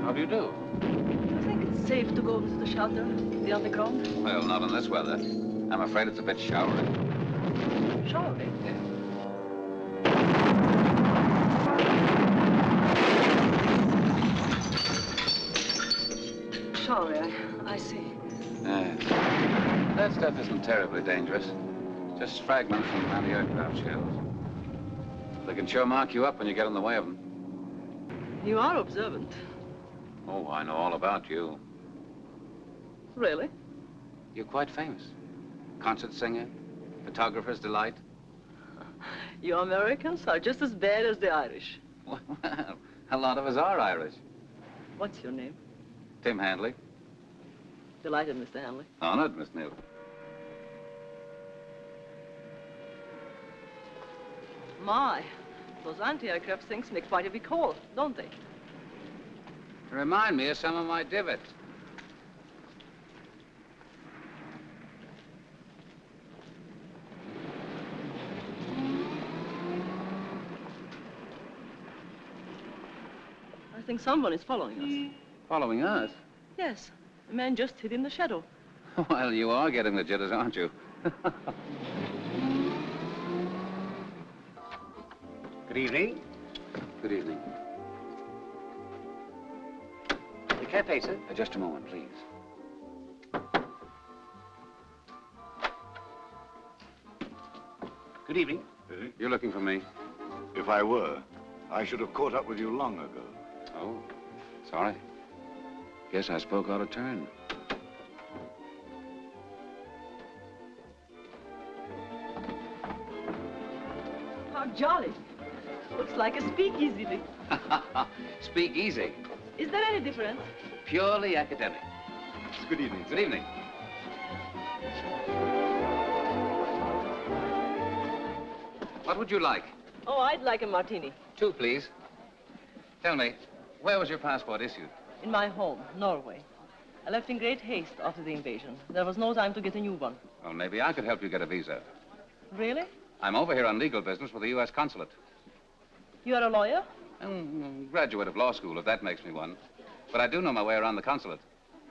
How do you do? I think it's safe to go into the shelter, the underground. Well, not in this weather. I'm afraid it's a bit showery. Showery? Yeah. Showery, I see. That stuff isn't terribly dangerous. Just fragments from anti-aircraft shells. They can sure mark you up when you get in the way of them. You are observant. Oh, I know all about you. Really? You're quite famous. Concert singer, photographer's delight. You Americans are just as bad as the Irish. Well, a lot of us are Irish. What's your name? Tim Handley. Delighted, Mr. Hanley. Honored, Miss Neal. My, those anti-aircraft things make quite a big hole, don't they? Remind me of some of my divots. I think someone is following us. Following us? Yes, a man just hid in the shadow. Well, you are getting the jitters, aren't you? Good evening. Good evening. The cafe, sir. Just a moment, please. Good evening. You're looking for me? If I were, I should have caught up with you long ago. Oh, sorry. Guess I spoke out of turn. How jolly. Looks like a speakeasy. Speak easy. Is there any difference? Purely academic. Good evening. Good evening. What would you like? Oh, I'd like a martini. 2, please. Tell me, where was your passport issued? In my home, Norway. I left in great haste after the invasion. There was no time to get a new one. Well, maybe I could help you get a visa. Really? I'm over here on legal business with the U.S. consulate. You are a lawyer? Graduate of law school, if that makes me one. But I do know my way around the consulate.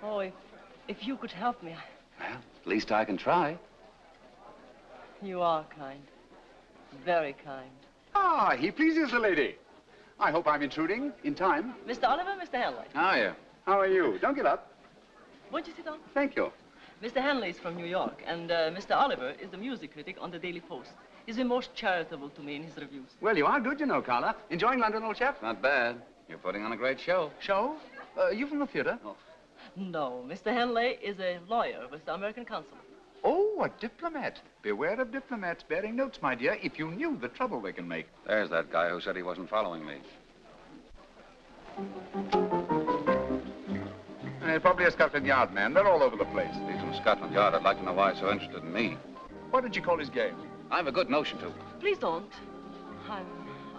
Oh, if you could help me. Well, at least I can try. You are kind. Very kind. Ah, he pleases the lady. I hope I'm intruding in time. Mr. Oliver, Mr. Hanley. How are you? How are you? Don't get up. Won't you sit down? Thank you. Mr. Hanley is from New York, and Mr. Oliver is the music critic on the Daily Post. He's been most charitable to me in his reviews. Well, you are good, you know, Carla. Enjoying London, old chap? Not bad. You're putting on a great show. Show? You from the theater? Oh. No, Mr. Hanley is a lawyer with the American consulate. Oh, a diplomat. Beware of diplomats bearing notes, my dear, if you knew the trouble they can make. There's that guy who said he wasn't following me. Probably a Scotland Yard man. They're all over the place. He's from Scotland Yard. I'd like to know why he's so interested in me. What did you call his game? I've a good notion to. Please don't.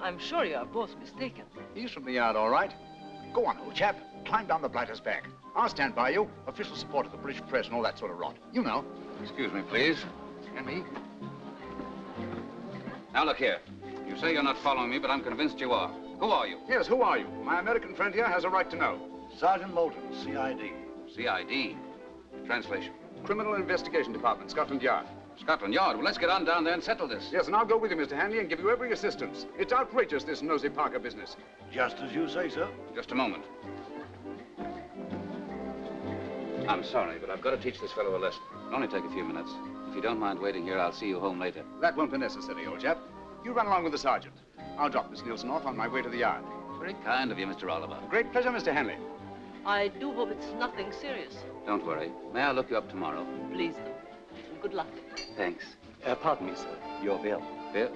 I'm sure you are both mistaken. He's from the Yard, all right. Go on, old chap. Climb down the blatter's back. I'll stand by you. Official support of the British press and all that sort of rot. You know. Excuse me, please. And me? Now, look here. You You say you're not following me, but I'm convinced you are. Who are you? Yes, who are you? My American friend here has a right to know. Sergeant Moulton, CID. CID. Translation. Criminal Investigation Department, Scotland Yard. Scotland Yard. Well, let's get on down there and settle this. Yes, and I'll go with you, Mr. Hanley, and give you every assistance. It's outrageous, this Nosy Parker business. Just as you say, sir. Just a moment. I'm sorry, but I've got to teach this fellow a lesson. It'll only take a few minutes. If you don't mind waiting here, I'll see you home later. That won't be necessary, old chap. You run along with the sergeant. I'll drop Miss Nielsen off on my way to the yard. Very kind of you, Mr. Oliver. Great pleasure, Mr. Hanley. I do hope it's nothing serious. Don't worry. May I look you up tomorrow? Please do. And good luck. Thanks. Pardon me, sir. Your bill. Bill?